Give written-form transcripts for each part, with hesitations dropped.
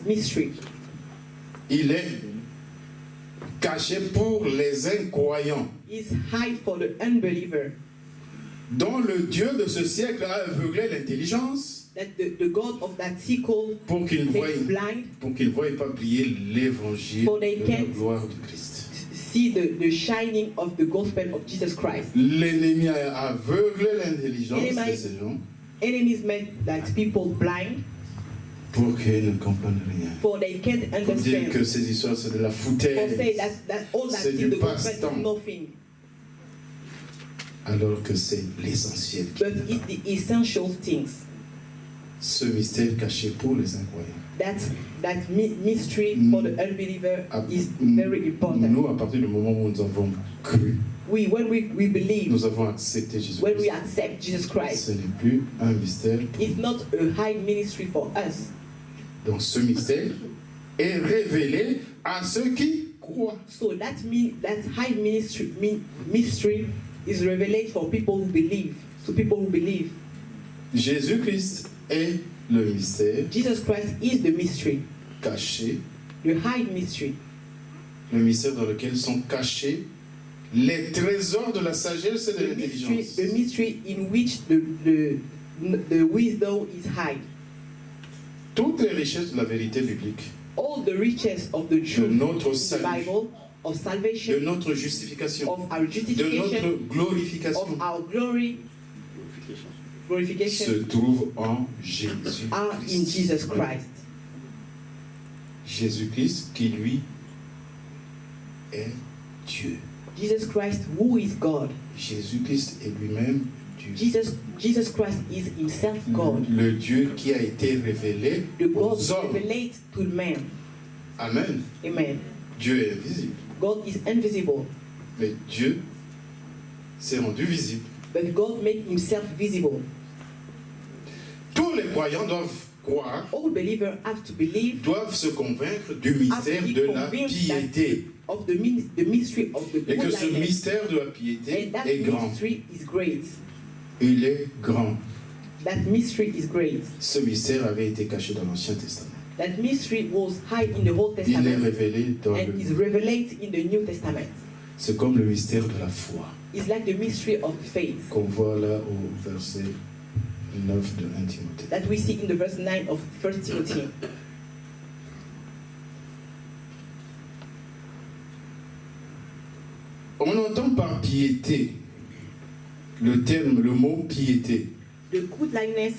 mystery. Il est caché pour les incroyants, Is hide for the unbeliever. dont le Dieu de ce siècle a aveuglé l'intelligence That the God of that sickle pour qu'ils ne made blind, voient pas briller l'évangile For they de la can't gloire de Christ. see the shining of the gospel of Jesus Christ. L'ennemi a aveuglé l'intelligence Enemy- de ces gens Enemies made that people blind, pour qu'ils ne comprennent rien. for they can't Pour dire understand. que ces histoires c'est de la For say foutaise, that all that C'est is du the gospel passe-temps. is nothing. alors que c'est l'essentiel. But it's the essential things. Ce mystère caché pour les incroyants. That mystery for the unbeliever is very important. Nous, à partir du moment où nous avons cru, When we believe, nous avons accepté Jésus when we Christ, accept Jesus Christ, ce n'est plus un mystère. it's not a high ministry for us. Donc ce mystère est révélé à ceux qui croient. So that high mystery is revealed for people who believe. To people who believe. Jésus-Christ est le mystère Jesus Christ is the mystery, caché, the high mystery, le mystère dans lequel sont cachés les trésors de la sagesse et de l'intelligence. the mystery in which the wisdom is hid. Toutes les richesses de la vérité biblique, All the riches of the de truth notre in the salut, Bible, of de salvation, notre justification, of our de justification, notre glorification, of our glory, glorification, se trouve en are in Jésus-Christ. Jesus Christ. Jésus-Christ qui lui est Dieu. Jesus Christ, who is God. Jésus-Christ est lui-même Dieu. Jesus Christ is himself God. Le Dieu qui a été révélé The God aux hommes. revealed to man. Amen. Amen. Dieu est invisible. God is invisible, Mais Dieu s'est rendu visible. but God made himself visible. Tous les croyants doivent croire, All believers have to believe, doivent se convaincre du mystère de la piété. of the mystery of the Et que ce godliness. mystère de la piété And that est grand. mystery is great. Il est grand. That mystery is great. Ce mystère avait été caché dans l'Ancien Testament. That mystery was hid in the Old Il est Testament révélé dans and is le... revealed in the New Testament. C'est comme le mystère de la foi It's like the mystery of faith qu'on voit là au verset 9 de 1 Timothée. that we see in the verse 9 of 1 Timothy. On entend par piété le mot piété. The goodliness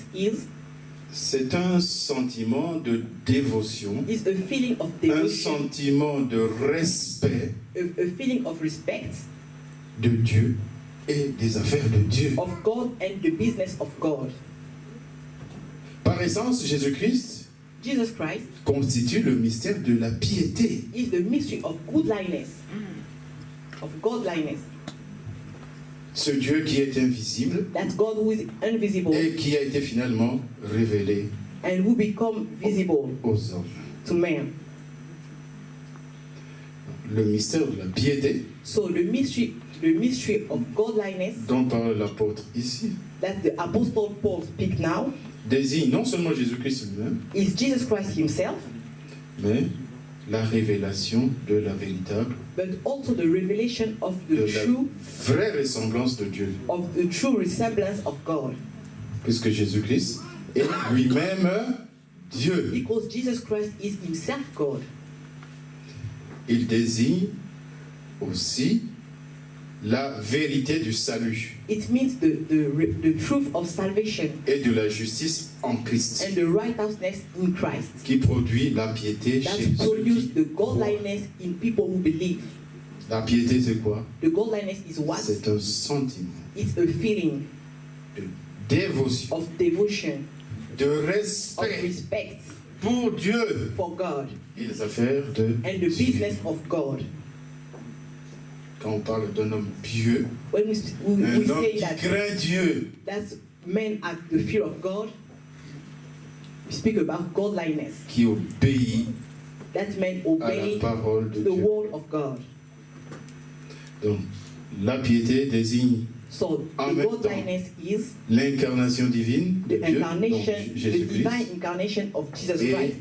C'est un sentiment de dévotion, is a feeling of un devotion, sentiment de respect a feeling of respect de Dieu et des affaires de Dieu. of God and the business of God. Par essence, Jésus-Christ Jesus Christ constitue le mystère de la piété. is the mystery of goodliness, of godliness. Ce Dieu qui est invisible That God who is invisible et qui a été finalement révélé and who become visible aux hommes. to man. Le mystère de la piété So the mystery of godliness dont parle l'apôtre ici that the Apostle Paul speaks now désigne non seulement Jésus-Christ lui-même, is Jesus Christ himself, mais la révélation de la véritable, but also the revelation of de the la true vraie ressemblance de Dieu. resemblance of God. Puisque Jésus-Christ est lui-même Dieu. Because Jesus Christ is himself God. Il désigne aussi la vérité du salut It means the truth of salvation et de la justice en Christ and the righteousness in Christ. qui produit la piété That chez ceux produce qui the croient. godliness in people who believe. La piété, c'est quoi? The godliness is what? C'est un sentiment It's a feeling de dévotion, of devotion, de of respect respect pour Dieu for God et les affaires de and the Dieu. business of God. Quand on parle d'un homme pieux, When we un homme say qui that craint Dieu, that's men at the fear of God, we speak about godliness. qui obéit That men à la obey parole de the Dieu. word of God. Donc, la piété désigne So En the même godliness is l'incarnation divine de the Dieu, donc incarnation, the Jésus-Christ, divine incarnation of Jesus et Christ,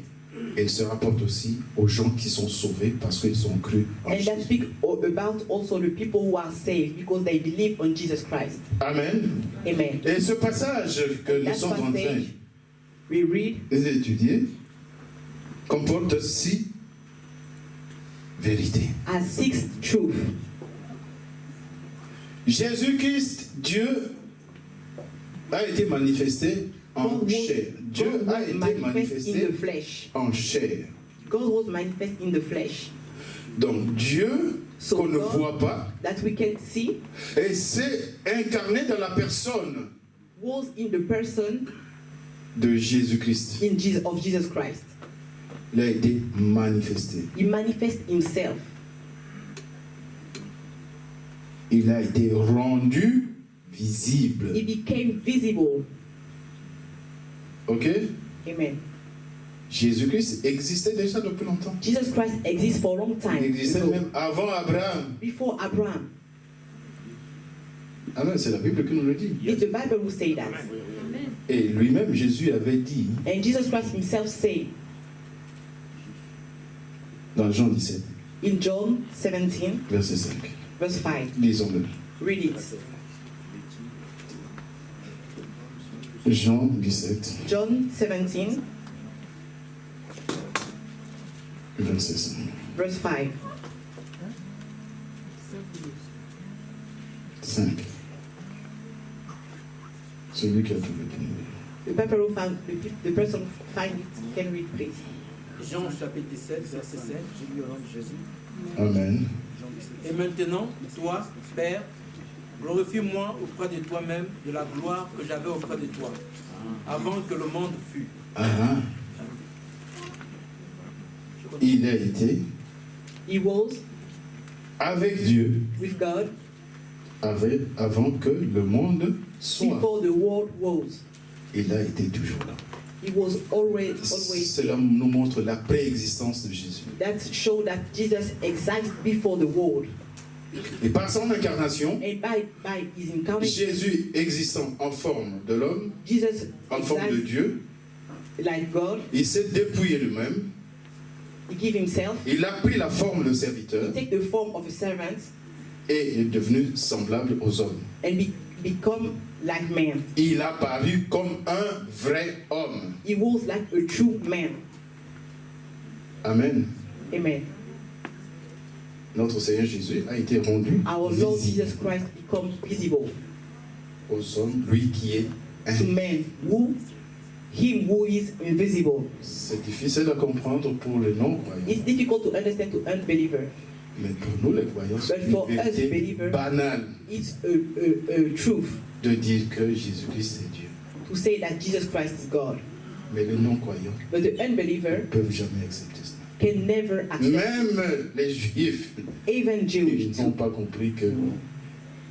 elle se rapporte aussi aux gens qui sont sauvés parce qu'ils ont cru en And Jésus. that speaks about also the people who are saved because they believe on Jesus Christ. Amen. Amen. Et ce passage que nous That sommes en train passage we read d'étudier comporte 6 vérités. as 6 truths. Jésus-Christ, Dieu, a été manifesté en God chair. Dieu God a was été manifest in manifesté the flesh. en chair. God was manifest in the flesh. Donc Dieu, So qu'on ne God- voit pas, That we can see et s'est incarné dans la personne was in the person de Jésus-Christ. of Jesus Christ. Il a été manifesté. He manifests himself. Il a été rendu visible. He became visible. Ok? Amen. Jésus-Christ existait déjà depuis longtemps. Jesus Christ exists for a long Il time. existait ago. même avant Abraham. Before Abraham. Amen, c'est la Bible qui nous le dit. It's the Bible who say that. Et lui-même, Jésus avait dit And Jesus Christ himself said dans Jean 17, in John 17, verset 5. verse 5. Lisons-le. Read it. Jean 17, John 17, verset 5. verse 5. 5. Celui qui a trouvé. The people who found the person who find it can read, please. Jean chapitre 17, verset 5, j'ai lu au nom de Jésus. Amen. Et maintenant, toi, Père, glorifie-moi auprès de toi-même de la gloire que j'avais auprès de toi, avant que le monde fût. Ah, il a été He was avec Dieu with God avant que le monde soit. before the world was. Il a été toujours là. He was always. Cela nous montre la préexistence de Jésus. That show that Jesus exists before the world. Et par son incarnation, And by his incarnation, Jésus existant en forme de l'homme, Jesus en forme de exists Dieu, like God. il s'est dépouillé lui-même, He gave himself. il a pris la forme de He serviteur take the form of a servant et est devenu semblable aux hommes. and become like man. Il a paru comme un vrai homme. He was like a true man. Amen. Amen. Notre Seigneur Jésus a été rendu Our Lord visible Jesus Christ becomes visible aux hommes, lui qui est to un. men, him who is invisible. C'est difficile à comprendre pour les non-croyants, It's difficult to understand to unbeliever. mais pour nous les croyants, c'est But for une us vérité believers, banale It's a truth de dire que Jésus-Christ est Dieu. to say that Jesus Christ is God. Mais les non-croyants But the ne unbeliever peuvent jamais accepter ça. can never accept. Même les Juifs, Even ils Jews, n'ont pas compris que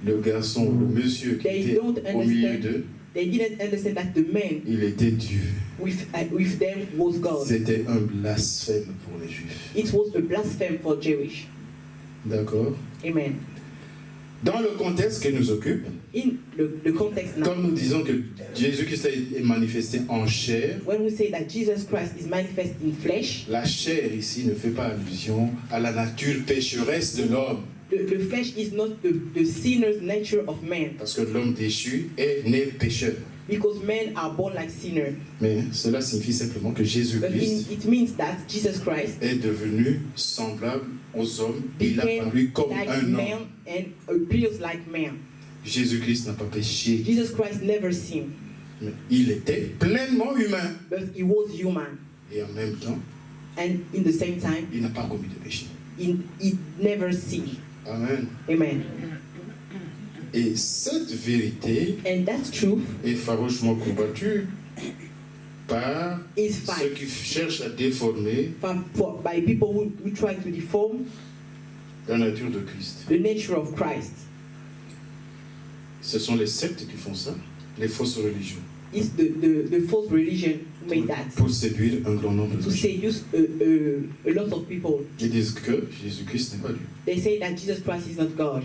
le garçon, le monsieur qui they était don't au milieu understand. d'eux, They didn't understand that the man il était Dieu. with them was God. C'était un blasphème pour les Juifs. It was a blasphemy for Jewish. D'accord? Amen. Dans le contexte qui nous occupe, In the context now, comme nous disons que Jésus-Christ est manifesté en chair, when we say that Jesus Christ is manifest in flesh, la chair ici ne fait pas allusion à la nature pécheresse de l'homme, the flesh is not the sinner's nature of man, parce que l'homme déchu est né pécheur. because men are born like sinners. Mais cela signifie simplement que But Jésus-Christ it means that Jesus Christ est devenu semblable aux hommes. Il a became paru comme like un man homme. and appears like man. Jésus-Christ n'a pas péché, Jesus Christ never sinned, mais il était pleinement humain. but he was human. Et en même temps, And in the same time, il n'a pas commis de péché. he never sinned. Amen. Amen. Et cette vérité And that truth est farouchement combattue par is ceux fight qui cherchent à déformer by people who try to deform la nature de Christ. the nature of Christ. Ce sont les sectes qui font ça, les fausses religions, It's the false religion who made that pour séduire un grand nombre de to gens. seduce a lot of people. Ils disent que Jésus-Christ n'est pas Dieu. They say that Jesus Christ is not God.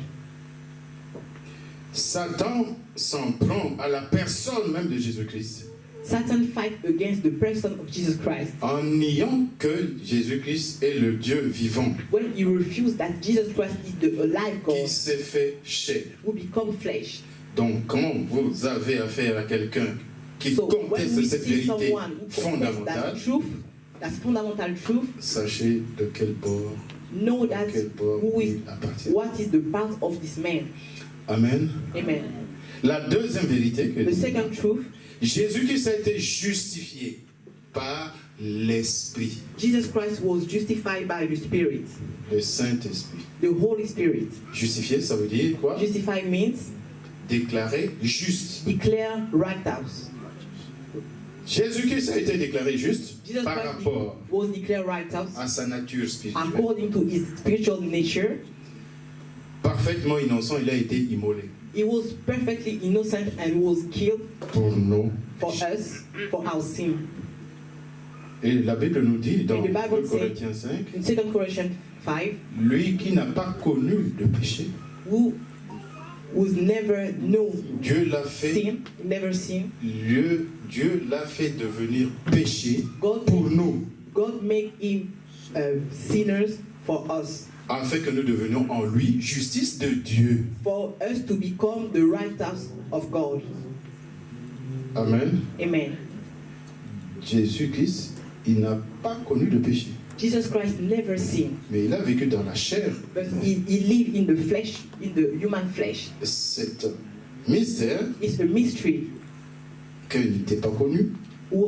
Satan s'en prend à la personne même de Jésus-Christ. Satan fight against the person of Jesus Christ en niant que Jésus-Christ est le Dieu vivant when he refused that Jesus Christ is the alive qui God s'est fait chair. who become flesh. Donc, quand vous avez affaire à quelqu'un qui So when conteste we cette see vérité someone who contends fondamentale, that truth, that's fundamental truth, sachez de quel bord, know de that quel bord who is, il appartient. what is the part of this man. Amen. Amen. La deuxième vérité, que The second truth, Jésus-Christ a été justifié par l'Esprit, Jesus Christ was justified by the Spirit, le Saint-Esprit. the Holy Spirit. Justifié, ça veut dire quoi? Justify means Déclaré juste. declare righteous. Jésus-Christ a été déclaré juste Jesus par Christ rapport was declared righteous à sa nature spirituelle. according to his spiritual nature. Parfaitement innocent, il a été immolé He was perfectly innocent and was killed pour nous. for us, for our sin. Et la Bible nous dit dans And the 2 Bible Corinthiens 5, In 2 Corinthians 5, lui qui n'a pas connu le péché, who was never know Dieu l'a fait, sin, never sin, Dieu l'a fait devenir péché God, pour nous, God made him sinners for us, afin que nous devenions en lui justice de Dieu. for us to become the righteous of God. Amen. Amen. Jésus-Christ, il n'a pas connu le péché, Jesus Christ never sinned, mais il a vécu dans la chair. but he lived in the flesh, in the human flesh. C'est un mystère It's a mystery qu'il n'était pas connu, who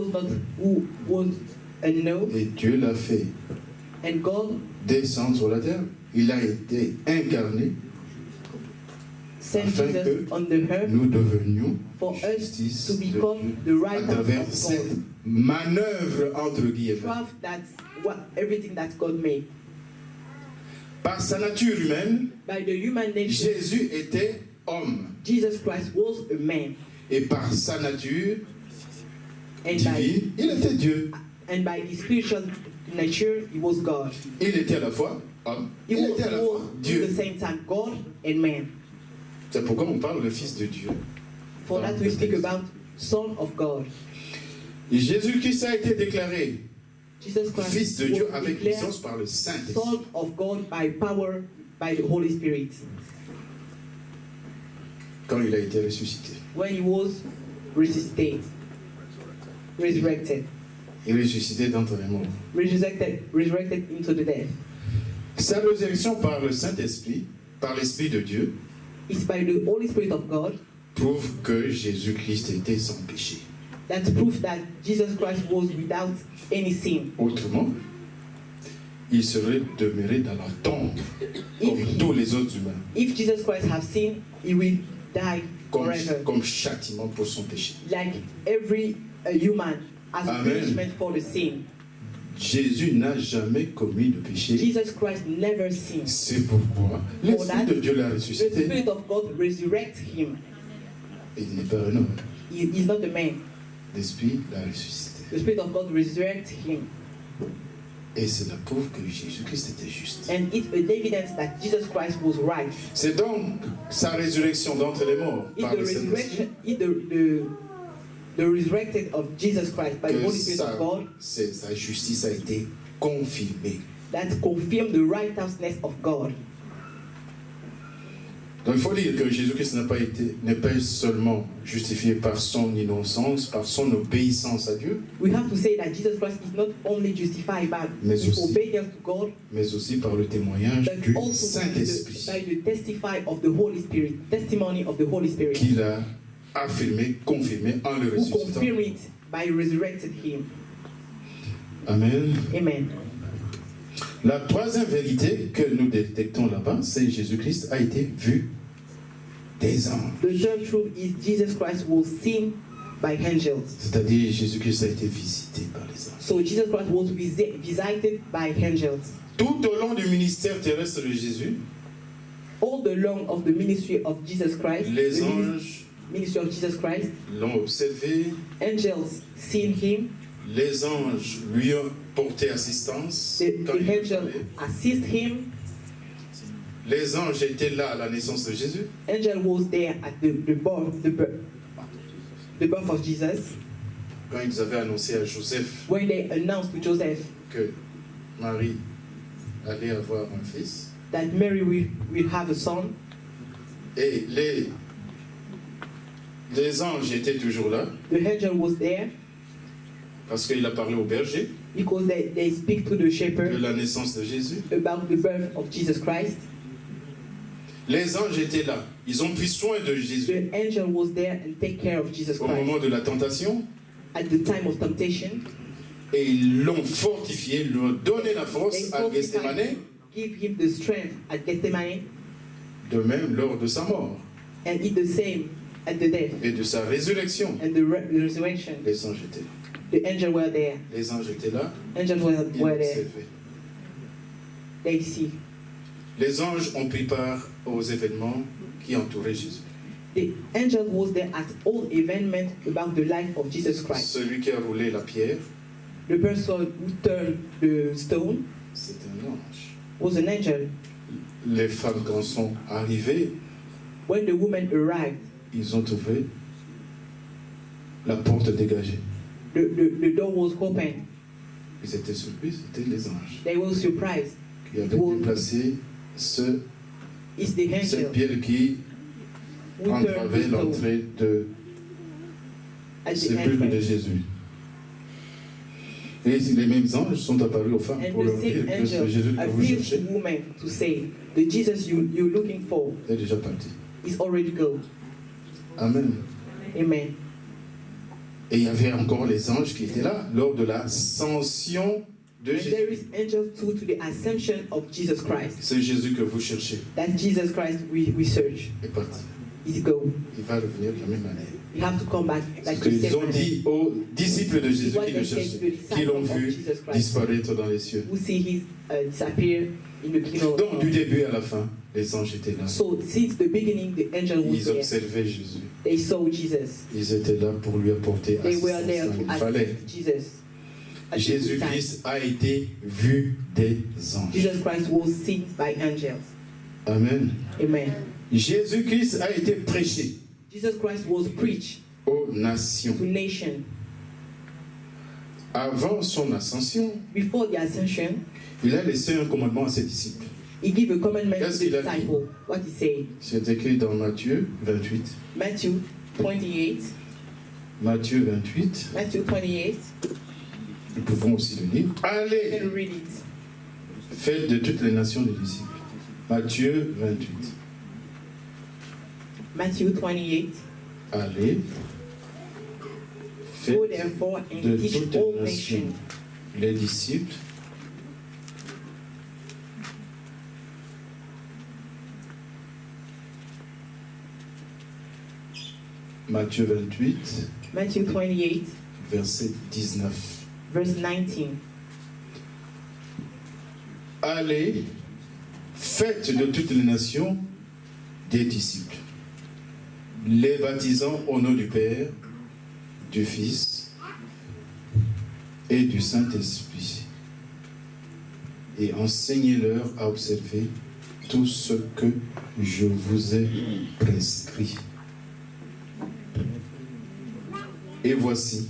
was unknown, et Dieu l'a fait and God descendre sur la terre. Il a été incarné sent afin Jesus que on the earth nous devenions for us justice to de become Dieu the à righteous travers of cette God. manœuvre entre guillemets. Craft that's what everything that God made. Par sa nature humaine, By the human nature, Jésus était homme, Jesus Christ was a man, et par sa nature and divine, il était Dieu. by his spiritual nature, he was God. Il était à la fois homme, He il was, était à la fois at the Dieu. same time God and man. C'est pourquoi on parle le Fils de Dieu. For Dans that le we speak texte. about Son of God. Et Jésus-Christ a été déclaré Jesus Christ Fils de Dieu was avec declared puissance par le Saint-Esprit. Son of God by power by the Holy Spirit Quand il a été ressuscité. when he was resuscitated, resurrected, Il est ressuscité d'entre les morts. resurrected into the death. Sa résurrection par le Saint-Esprit, par l'Esprit de Dieu, It's by the Holy Spirit of God prouve que Jésus-Christ était sans péché. that proves that Jesus Christ was without any sin. Autrement, il serait demeuré dans la tombe, comme If, tous les autres humains, if Jesus Christ have sinned, he will die forever. comme châtiment pour son péché. Like every human as a Amen. punishment for the sin. Jésus n'a jamais commis de péché. Jesus Christ never sinned. C'est pourquoi l'Esprit de Dieu l'a The ressuscité. Spirit of God resurrects him. Il n'est pas un homme. He is not a man. L'Esprit l'a ressuscité. The Spirit of God resurrects him. Et cela prouve que Jésus-Christ était juste. And it's an evidence that Jesus Christ was right. C'est donc sa résurrection d'entre les morts It's par the le Saint-Esprit resurrection, it's the resurrected of Jesus Christ by the que Holy Spirit of God sa justice a été confirmée. that confirmed the righteousness of God. Donc il faut dire que Jésus-Christ n'est pas seulement justifié par son innocence, par son obéissance à Dieu, We have to say that Jesus Christ is not only justified by Mais his aussi- obedience to God, mais aussi par le témoignage but du also Saint-Esprit by the testify of the Holy Spirit, testimony of the Holy Spirit, qu'il a affirmé, confirmé en le who ressuscitant. confirmed it by resurrected him. Amen. Amen. La troisième vérité que nous détectons là-bas, c'est Jésus-Christ a été vu des anges. The third truth is Jesus Christ was seen by angels. C'est-à-dire Jésus-Christ a été visité par les anges. So Jesus Christ was visited by angels. Tout au long du ministère terrestre de Jésus, All the long of the ministry of Jesus Christ, les the anges ministry of Jesus Christ, l'ont observé, angels seen him, les anges lui ont porté assistance the quand il angel parlait. assist him. Les anges étaient là à la naissance de Jésus. Angel was there at the birth of Jesus. quand ils avaient annoncé à Joseph when they announced to Joseph que Marie allait avoir un fils, that Mary will have a son, et les anges étaient toujours là, the angel was there parce qu'il a parlé au berger because they speak to the de shepherd la naissance de Jésus. about the birth of Jesus Christ. Les anges étaient là, ils ont pris soin de Jésus The angel was there and take care of Jesus au Christ moment de la tentation, at the time of temptation. et ils l'ont fortifié, lui ont donné la They force à fortified Gethsemane, him, give him the strength at Gethsemane, de même lors de sa mort and did the same at the death et de sa résurrection. and the resurrection. Les anges étaient là. The angel were there. Les anges étaient là, Angels ils were there. observaient. They see. Les anges ont pris part aux événements qui entouraient Jésus. The angel was there at all events about the life of Jesus Christ. Celui qui a roulé la pierre, The person who turned the stone c'est un ange. was an angel. Les femmes, quand sont arrivées, When the woman arrived, ils ont trouvé la porte dégagée. the door was open. Ils étaient surpris, c'était les anges They were surprised. qui avaient déplacé cette It's the angel pierre qui who turned the entravait stone l'entrée de at the sépulcre de entrance. Jésus. Et les mêmes anges sont apparus aux femmes And pour leur the dire same que ce angel Jésus que vous appeared cherchez to woman to say, the Jesus you're looking for est déjà parti. is already gone. Amen. Amen. Et il y avait encore les anges qui étaient là lors de l'ascension de And there Jésus. is angel too to the assumption of Jesus Christ. C'est Jésus que vous cherchez That Jesus Christ we search est parti. is go. Il va revenir de la même manière. You have to come back C'est like ce the qu'ils same ont man dit aux disciples de Jésus What qui they le said to cherchaient, the disciples qui l'ont of vu Jesus Christ, disparaître dans les cieux. who see his disappear in the kingdom of Donc, du God. début à la fin, les anges étaient là. So since the beginning, the angel was Ils there. observaient Jésus. They saw Jesus. Ils étaient là pour lui apporter They were assistance there quand to il fallait. assist Jesus. At the good time. Jésus-Christ a été vu des anges. Jesus Christ was seen by angels. Amen. Amen. Jésus-Christ a été prêché Jesus Christ was preached aux nations. to nations. Avant son ascension, Before the ascension, il a laissé un commandement à ses disciples. he gave a commandment to Qu'est-ce the qu'il a dit? disciple. What he said. C'est écrit dans Matthieu 28. Matthew 28. Matthieu 28. Matthew 28. Nous pouvons aussi le lire. You Allez, can read it. faites de toutes les nations des disciples. Matthieu 28. Matthew 28. Allez, Go faites therefore and de teach toutes all les nations nations. les disciples. Matthieu 28, Matthew 28, verset 19. verse 19. Allez, faites de toutes les nations des disciples, les baptisant au nom du Père, du Fils et du Saint-Esprit, et enseignez-leur à observer tout ce que je vous ai prescrit. Et voici,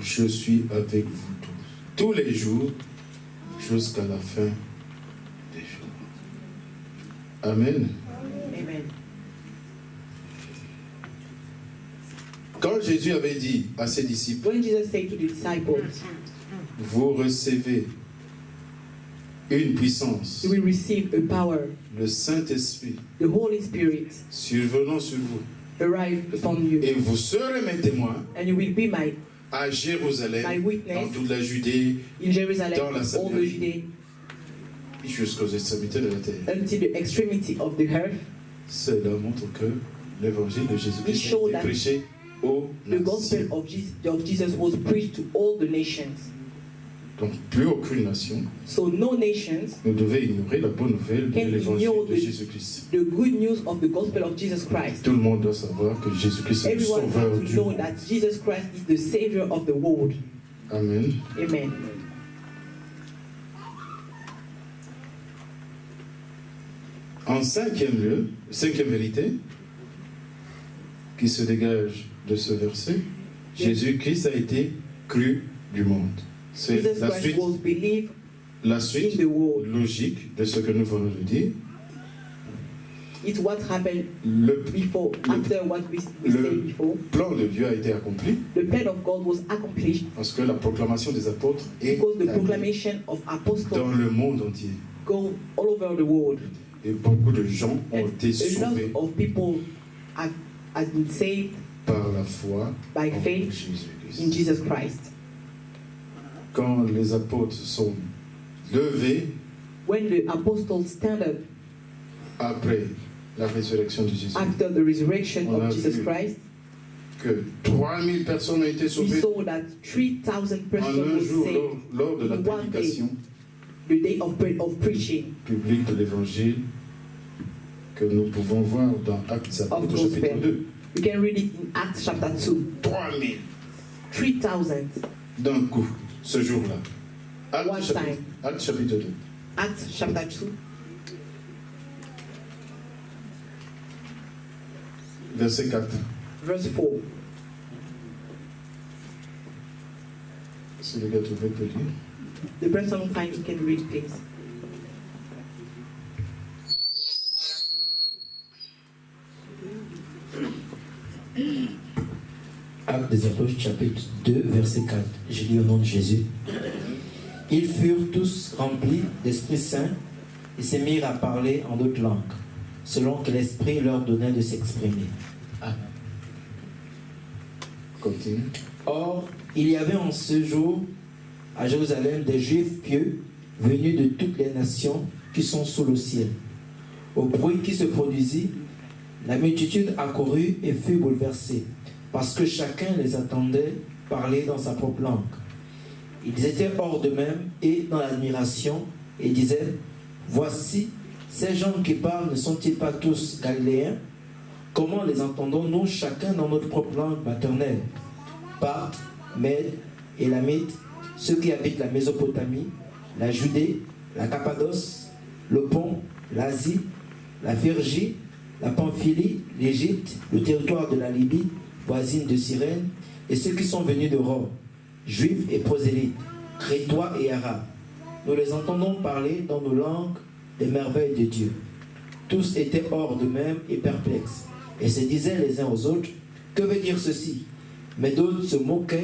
je suis avec vous tous les jours jusqu'à la fin des jours. Amen. Amen. Quand Jésus avait dit à ses disciples, When Jesus said to the disciples, vous recevez une puissance, you will receive a power, le Saint-Esprit the Holy Spirit survenant sur vous, arrive upon you, et vous serez mes témoins and you will be my à Jérusalem, My witness. dans toute la Judée, in Jerusalem, Dans la all the Samarie. Judea, jusqu'aux extrémités de la terre. until the extremity of the earth. Cela montre que l'évangile de It Jésus-Christ shows a été that prêché aux The gospel nations. of Jesus was preached to all the nations. Donc, plus aucune nation So no nations ne devait ignorer la bonne nouvelle de can l'évangile ignore de the- Jésus-Christ. the good news of the gospel of Jesus Christ. Tout le monde doit savoir que Jésus-Christ est le Everyone sauveur has to du know monde. that Jesus Christ is the Savior of the world. Amen. Amen. En cinquième lieu, cinquième vérité qui se dégage de ce verset, Jésus-Christ a été cru du monde. C'est Jesus la Christ suite, was believed la in suite the world. logique de ce que nous venons de dire. It's what happened Le, before, after what we le said before. plan de Dieu a été accompli The plan of God was accomplished parce que la proclamation des apôtres est because the allée proclamation of dans apostles le monde entier. go all over the world. Et beaucoup de gens ont And été a lot sauvés of people have been saved par la foi by en faith in Jésus-Christ. Jesus Christ. Quand les apôtres sont levés When the apostles stand up après la résurrection de Jésus, after the resurrection On a of Jesus vu Christ, que 3000 personnes ont été we sauvées saw that 3,000 en persons un were jour saved lors de la in one day. prédication The day of preaching publique de l'Évangile que nous pouvons voir dans Actes of chapitre 2. gospel. You can read it in Acts chapter 2. 3000 3,000 d'un coup, ce jour-là. One time. Actes chapitre 2. Acts chapter 2. Verset 4. Verse 4. Si le gars trouvé peut lire. The person who finds it can read, please. Actes des Apôtres, chapitre 2, verset 4. Je lis au nom de Jésus. Ils furent tous remplis d'Esprit Saint et se mirent à parler en d'autres langues, selon que l'Esprit leur donnait de s'exprimer. Amen. Continue. Or, il y avait en ce jour à Jérusalem des Juifs pieux venus de toutes les nations qui sont sous le ciel. Au bruit qui se produisit, la multitude accourut et fut bouleversée, parce que chacun les attendait parler dans sa propre langue. Ils étaient hors d'eux-mêmes et dans l'admiration, et disaient, « Voici, ces gens qui parlent ne sont-ils pas tous galiléens? Comment les entendons-nous chacun dans notre propre langue maternelle? Parthes, Mèdes, Élamites, ceux qui habitent la Mésopotamie, la Judée, la Cappadoce, le Pont, l'Asie, la Phrygie, la Pamphylie, l'Égypte, le territoire de la Libye, voisine de Cyrène, et ceux qui sont venus de Rome, juifs et prosélytes, crétois et arabes. Nous les entendons parler dans nos langues des merveilles de Dieu. Tous étaient hors d'eux-mêmes et perplexes, et se disaient les uns aux autres, « Que veut dire ceci ?» Mais d'autres se moquaient